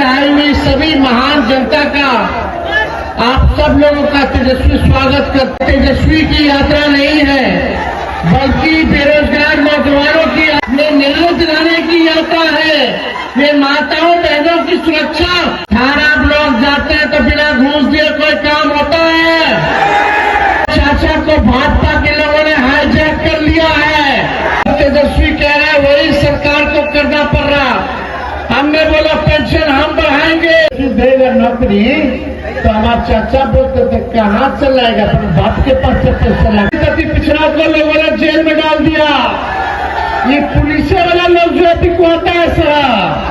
आई हुई सभी महान जनता का आप सब लोगों का तेजस्वी स्वागत करते। तेजस्वी की यात्रा नहीं है बल्कि बेरोजगार नौजवानों की अपने न्याय दिलाने की यात्रा है। ये माताओं बहनों की सुरक्षा। थाना ब्लॉक जाते हैं तो बिना घूस दिए कोई काम होता है? चाचा को भाजपा के लोगों ने हाईजैक कर लिया है। तेजस्वी कह रहे हैं वही सरकार को करना पड़ रहा। हमने बोला पेंशन हम बढ़ाएंगे, देगा नौकरी तो हमारे चाचा बोलते थे कहाँ चल जाएगा, तो बाप के पास से पैसा लगा। पिछड़ा को लोगों ने जेल में डाल दिया। ये पुलिस वाला लोग जो अभी को आता है सर।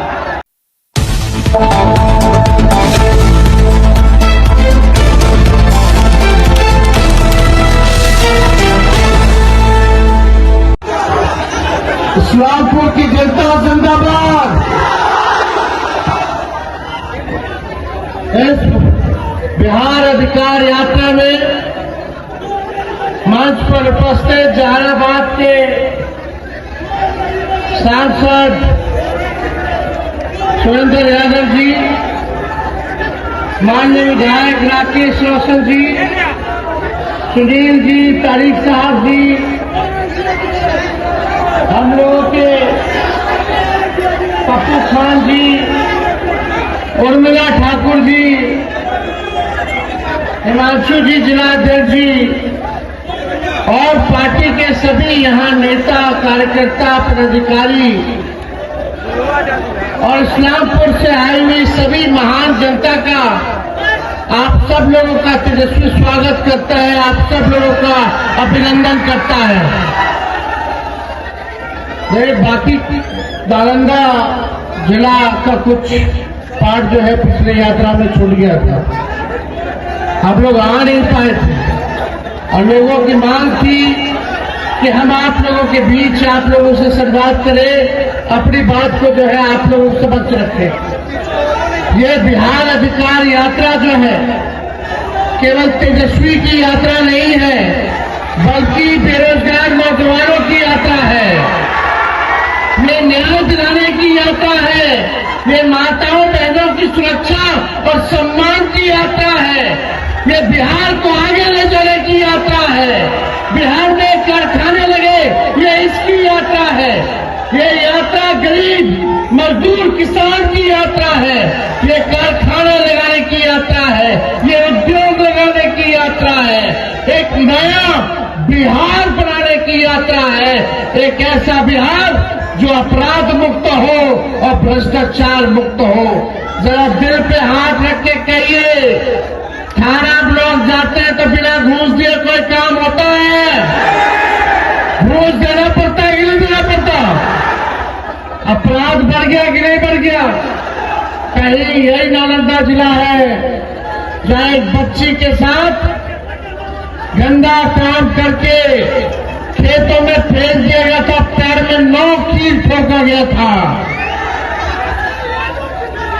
इस्लामपुर की जनता जिंदाबाद। इस बिहार अधिकार यात्रा में मंच पर उपस्थित जहानाबाद के सांसद सुरेंद्र यादव जी, माननीय विधायक राकेश रोशन जी, सुनील जी, तारिक साहब जी, हम लोगों के पप्पू खान जी, उर्मिला ठाकुर जी, हिमांशु जी, जिलाध्यक्ष जी और पार्टी के सभी यहाँ नेता कार्यकर्ता पदाधिकारी और इस्लामपुर से आई हुई सभी महान जनता का आप सब लोगों का तेजस्वी स्वागत करता है, आप सब लोगों का अभिनंदन करता है। बाकी नालंदा जिला का कुछ पार्ट जो है पिछले यात्रा में छूट गया था, हम लोग आ नहीं पाए थे और लोगों की मांग थी कि हम आप लोगों के बीच आप लोगों से संवाद करें, अपनी बात को जो है आप लोगों के समक्ष रखें। ये बिहार अधिकार यात्रा जो है केवल तेजस्वी की यात्रा नहीं है बल्कि बेरोजगार नौजवानों की यात्रा है। ये न्याय दिलाने की यात्रा है। ये माताओं बहनों की सुरक्षा और सम्मान की यात्रा है। ये बिहार को आगे ले जाने की यात्रा है। बिहार में कारखाने लगे, ये इसकी यात्रा है। ये यात्रा गरीब मजदूर किसान की यात्रा है। ये कारखाने लगाने की यात्रा है। ये उद्योग लगाने की यात्रा है। एक नया बिहार बनाने की यात्रा है। एक ऐसा बिहार जो अपराध मुक्त हो और भ्रष्टाचार मुक्त हो। जरा दिल पे हाथ रख के कहिए, थाना ब्लॉक जाते हैं तो बिना घूस दिए कोई काम होता है? घूस देना पड़ता है कि नहीं देना पड़ता? अपराध बढ़ गया कि नहीं बढ़ गया? कहीं यही नालंदा जिला है जहां एक बच्ची के साथ गंदा काम करके खेतों में फेंक दिया गया था, पैर में 9 कील ठोका गया था।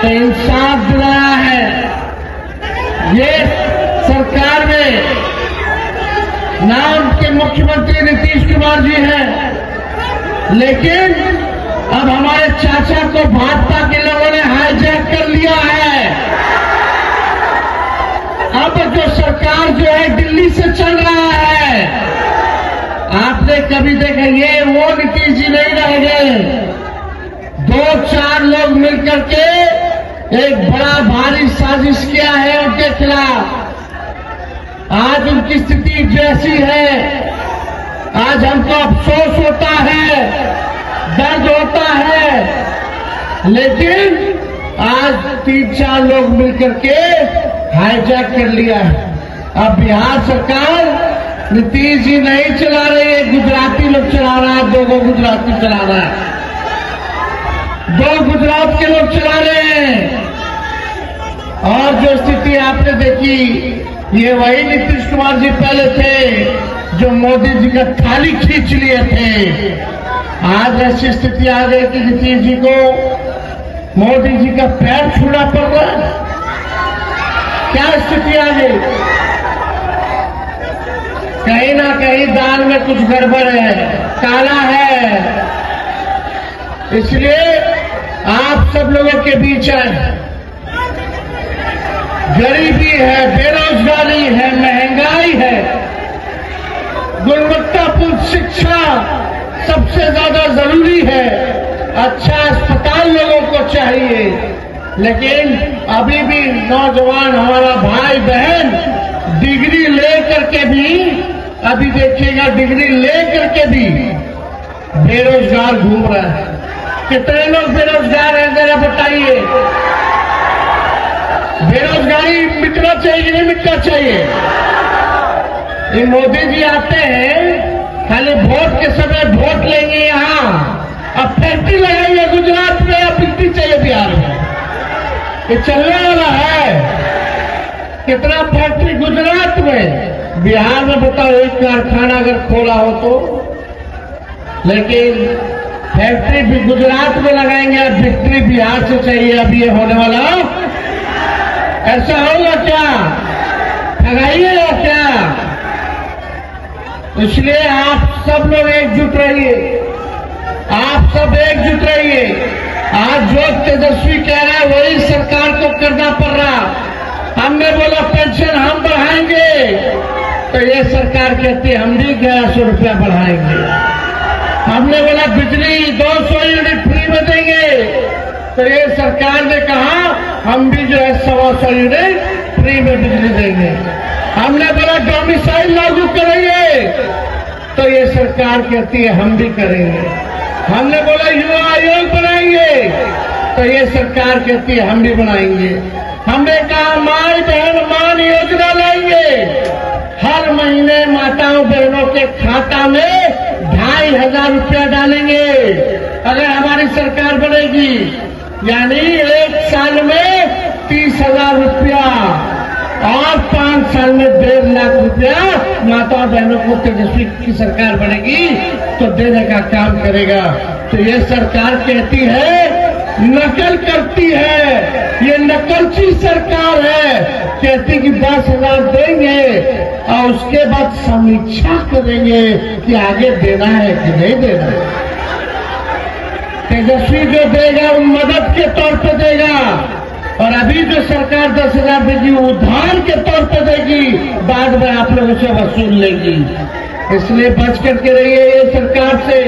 तो इंसाफ दिलाया है। ये सरकार में नाम के मुख्यमंत्री नीतीश कुमार जी हैं, लेकिन अब हमारे चाचा को भाजपा के लोगों ने हाईजैक कर लिया है। अब जो सरकार जो है दिल्ली से चल रहा है। आपने कभी देखा ये वो नीतीश जी नहीं रह गए। 2-4 लोग मिलकर के एक बड़ा भारी साजिश किया है उनके खिलाफ। आज उनकी स्थिति जैसी है, आज हमको अफसोस होता है, दर्द होता है, लेकिन आज 3-4 लोग मिलकर के हाईजैक कर लिया है। अब बिहार सरकार नीतीश जी नहीं चला रहे हैं, गुजराती लोग चला रहा है। 2 गुजराती चला रहा है, 2 गुजरात के लोग चला रहे हैं। और जो स्थिति आपने देखी, ये वही नीतीश कुमार जी पहले थे जो मोदी जी का थाली खींच लिए थे। आज ऐसी स्थिति आ गई कि नीतीश जी को मोदी जी का पैर छूना पड़ रहा है। क्या स्थिति आ गई? कहीं ना कहीं दाल में कुछ गड़बड़ है, काला है। इसलिए आप सब लोगों के बीच आए गरीबी है, बेरोजगारी है, महंगाई है, गुणवत्तापूर्ण शिक्षा सबसे ज्यादा जरूरी है, अच्छा अस्पताल लोगों को चाहिए। लेकिन अभी भी नौजवान हमारा भाई बहन डिग्री लेकर के भी, अभी देखिएगा, डिग्री लेकर के भी बेरोजगार घूम रहा है। कितने लोग बेरोजगार हैं जरा बताइए। बेरोजगारी मिटना चाहिए कि नहीं मिटना चाहिए? ये मोदी जी आते हैं खाली वोट के समय वोट लेंगे यहाँ, अब फैक्ट्री लगाएंगे गुजरात में, अब बिकती चाहिए बिहार में। ये चलने वाला है। कितना फैक्ट्री गुजरात में, बिहार में बताओ एक कारखाना अगर खोला हो तो। लेकिन फैक्ट्री भी गुजरात में लगाएंगे, अब बिक्री बिहार से चाहिए। अब ये होने वाला, ऐसा होगा क्या? ठगाइएगा क्या? इसलिए आप सब लोग एकजुट रहिए, आप सब एकजुट रहिए। आज जो तेजस्वी कह रहा है वही सरकार को करना पड़ रहा। हमने बोला पेंशन हम बढ़ाएंगे, तो ये सरकार कहती है हम भी 1100 रुपया बढ़ाएंगे। हमने बोला बिजली 200 यूनिट फ्री में देंगे, तो ये सरकार ने कहा हम भी जो है 125 यूनिट फ्री में बिजली देंगे। हमने बोला डोमिसाइल लागू करेंगे, तो ये सरकार कहती है हम भी करेंगे। हमने बोला युवा आयोग बनाएंगे, तो ये सरकार कहती है हम भी बनाएंगे। हमने कहा माई बहन मान योजना लाएंगे, हर महीने माताओं बहनों के खाता में 2500 रुपया डालेंगे अगर हमारी सरकार बनेगी। यानी एक साल में 30,000 रुपया और 5 साल में 1.5 लाख रुपया माता बहनों को तेजस्वी की सरकार बनेगी तो देने का काम करेगा। तो ये सरकार कहती है, नकल करती है, ये नकलची सरकार है। कहती कि 10,000 देंगे और उसके बाद समीक्षा करेंगे कि आगे देना है कि नहीं देना। तेजस्वी जो देगा वो मदद के तौर पे देगा, और अभी जो सरकार 10,000 देगी उधार के तौर पे देगी, बाद में आप लोगों से वसूल लेगी। इसलिए बच करके रहिए ये सरकार से।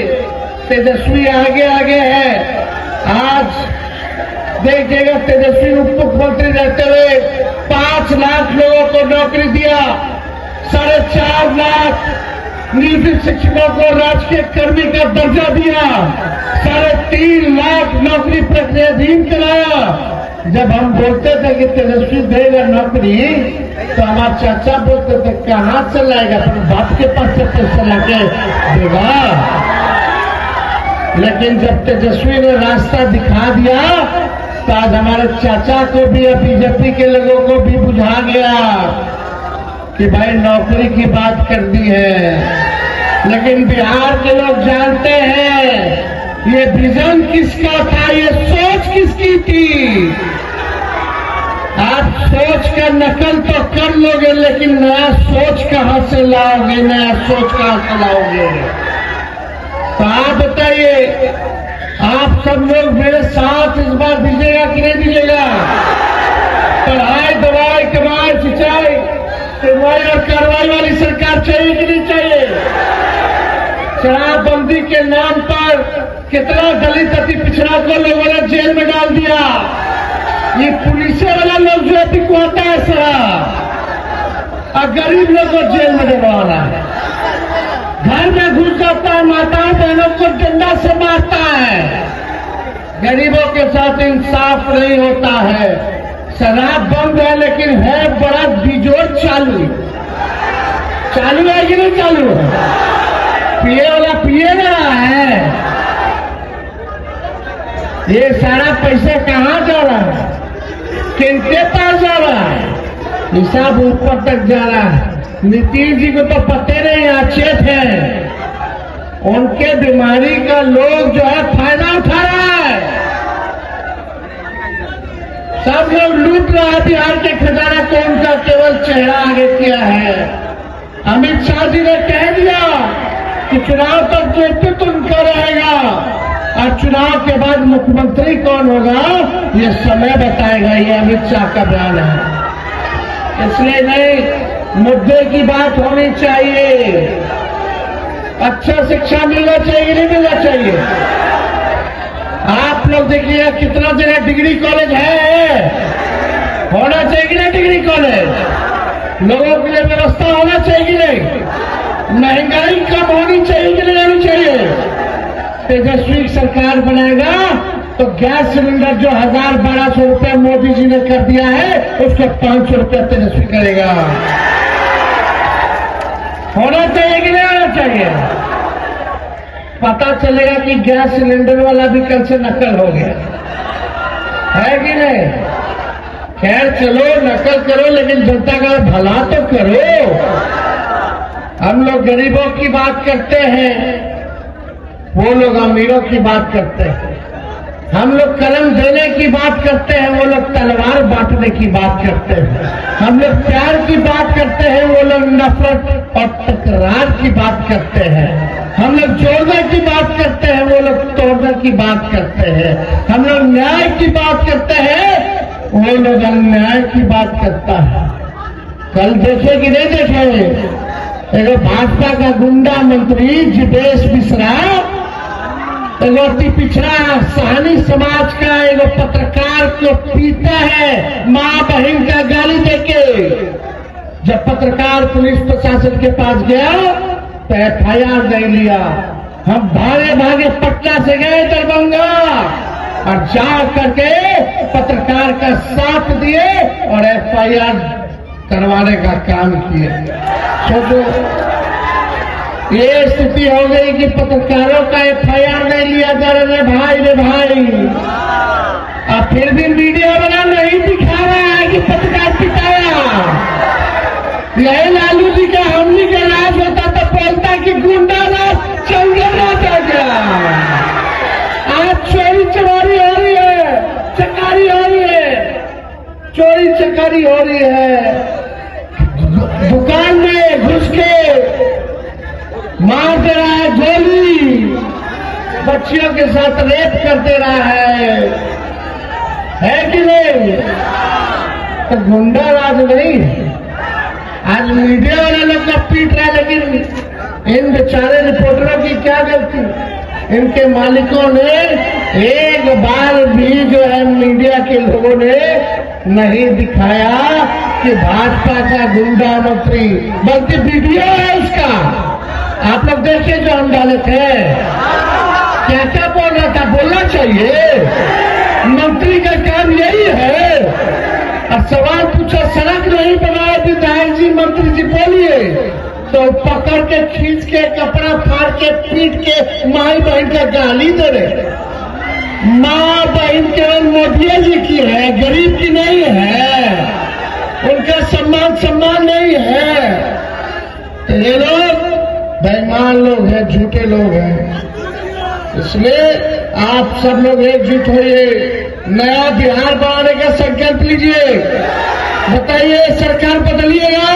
तेजस्वी आगे आगे है। आज देखिएगा तेजस्वी उप मुख्यमंत्री रहते हुए 5 लाख लोगों को नौकरी दिया, 4.5 लाख नियोजित शिक्षकों को राजकीय कर्मी का दर्जा दिया, 3.5 लाख नौकरी प्रक्रियाधीन कराया। जब हम बोलते थे कि तेजस्वी देगा नौकरी, तो हमारे चाचा बोलते थे कहाँ से लाएगा, अपने बाप के पास से पैसा लाके देगा। लेकिन जब तेजस्वी ने रास्ता दिखा दिया तो आज हमारे चाचा को भी और बीजेपी के लोगों को भी बुझा गया कि भाई नौकरी की बात करनी है। लेकिन बिहार के लोग जानते हैं ये विजन किसका था, ये सोच किसकी थी। आप सोच का नकल तो कर लोगे, लेकिन नया सोच कहां से लाओगे, नया सोच कहां से लाओगे? तो आप बताइए, आप सब लोग मेरे साथ इस बार दीजिएगा कि नहीं दीजिएगा? पढ़ाई, दवाई, कमाई, सिंचाई, सुनवाई और कार्रवाई वाली सरकार चाहिए कि नहीं चाहिए? शराबबंदी के नाम पर कितना दलित अति पिछड़ा को लोगों ने जेल में डाल दिया। ये पुलिस वाला लोग जो पिकवाता है शराब, और गरीब लोग को जेल में डलवाना है। घर में घुस जाता है, माताओं बहनों को डंडा से मारता है। गरीबों के साथ इंसाफ नहीं होता है। शराब बंद है, लेकिन है बड़ा बिजोड़ चालू है कि नहीं चालू है? पिए वाला पिए ना है। ये सारा पैसा कहाँ जा रहा है, किनके पास जा रहा है? हिसाब ऊपर तक जा रहा है। नीतीश जी को तो पते नहीं, अचेत है। उनके बीमारी का लोग जो है फायदा उठा रहा है। सब लोग लूट रहा है बिहार के खजाना को, उनका केवल चेहरा आगे किया है। अमित शाह जी ने कह दिया कि चुनाव तक नेतृत्व उनका रहेगा, और चुनाव के बाद मुख्यमंत्री कौन होगा ये समय बताएगा। ये अमित शाह का बयान है। इसलिए नहीं, मुद्दे की बात होनी चाहिए। अच्छा शिक्षा मिलना चाहिए, नहीं मिलना चाहिए। आप लोग देखिए कितना जगह डिग्री कॉलेज है, होना चाहिए ना डिग्री कॉलेज। लोगों के लिए व्यवस्था होना चाहिए कि नहीं, महंगाई कम होनी चाहिए कि नहीं होनी चाहिए। तेजस्वी सरकार बनाएगा तो गैस सिलेंडर जो 1000-1200 रुपया मोदी जी ने कर दिया है, उसको 500 रुपया तेजस्वी करेगा। होना चाहिए कि नहीं होना चाहिए। पता चलेगा कि गैस सिलेंडर वाला भी कल से नकल हो गया है कि नहीं। खैर चलो नकल करो, लेकिन जनता का भला तो करो। हम लोग गरीबों की बात करते हैं, वो लोग अमीरों की बात करते हैं। हम लोग कलम देने की बात करते हैं, वो लोग तलवार बांटने की बात करते हैं। हम लोग प्यार की बात करते हैं, वो लोग नफरत और तकरार की बात करते हैं। हम लोग जोड़ने की बात करते हैं, वो लोग तोड़ने की बात करते हैं। हम लोग न्याय की बात करते हैं, वो लोग अन्याय की बात करता है। कल देखे कि नहीं देखे, एगो भाजपा का गुंडा मंत्री जितेश मिश्रा एगो अति पिछड़ा सहानी समाज का एगो पत्रकार को पीटा है मां बहन का गाली देके। जब पत्रकार पुलिस प्रशासन के पास गया तो FIR नहीं लिया। हम भागे भागे पटना से गए दरभंगा और जा करके पत्रकार का साथ दिए और FIR करवाने का काम किए। सोचो ये स्थिति हो गई कि पत्रकारों का FIR नहीं लिया जा रहा है। भाई रे भाई, अब फिर भी मीडिया वाला नहीं दिखा रहा है कि पत्रकार पिटाया। यही लालू जी का हमनी का राज होता तो बोलता कि गुंडा राज जंगल राज आ गया। आज चोरी चमारी हो रही है, चकारी हो रही है, चोरी चकारी हो रही है। दुकान में घुस के मार दे रहा है गोली, बच्चियों के साथ रेप कर दे रहा है कि नहीं। तो गुंडा राज नहीं, आज मीडिया वाले लोग का पीट रहा है। लेकिन इन बेचारे रिपोर्टरों की क्या गलती, इनके मालिकों ने एक बार भी जो है मीडिया के लोगों ने नहीं दिखाया कि भाजपा का गुंडा मंत्री, बल्कि वीडियो है उसका। आप लोग देखिए जो हम डाले थे, क्या क्या बोल रहा था। बोलना चाहिए, मंत्री का काम यही है। और सवाल पूछा सड़क नहीं बनाया विधायक जी, मंत्री जी बोलिए, तो पकड़ के खींच के कपड़ा फाड़ के पीट के माई बहन का गाली दे रहे। माँ बहन केवल मोदी जी की है, गरीब की नहीं है। उनका सम्मान नहीं है। तो ये लोग बेईमान लोग हैं, झूठे लोग हैं। इसलिए आप सब लोग एकजुट होइए, नया बिहार बनाने का संकल्प लीजिए। बताइए सरकार बदलिएगा।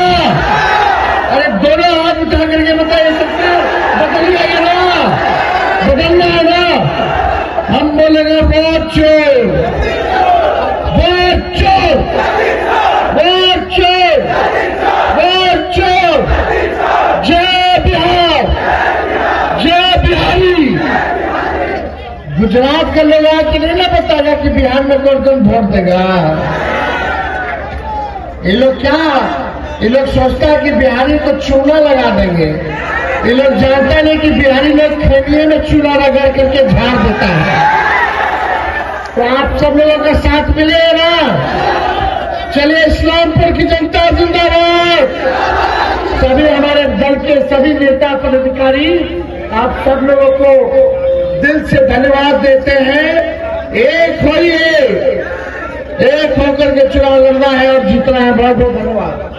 अरे दोनों हाथ उठा करके बताइए, सरकार बदलिएगा ना, बदलना है ना। हम बोलेंगे वोट चोर, वोट चोर, वोट चोर, वोट चोर। जय बिहार, जय बिहारी। गुजरात के लोग आके नहीं ना बताएगा कि बिहार में कौन कौन वोट देगा। ये लोग क्या, ये लोग सोचता है कि बिहारी को चूना लगा देंगे। ये लोग जानता नहीं कि बिहारी लोग खेलिए में चूना लगा करके झाड़ देता है। तो आप सब लोगों का साथ मिलेगा ना। चलिए इस्लामपुर की जनता जिंदाबाद। सभी हमारे दल के सभी नेता पदाधिकारी आप सब लोगों को दिल से धन्यवाद देते हैं। एक होइए, एक होकर के चुनाव लड़ना है और जीतना है। बहुत बहुत धन्यवाद।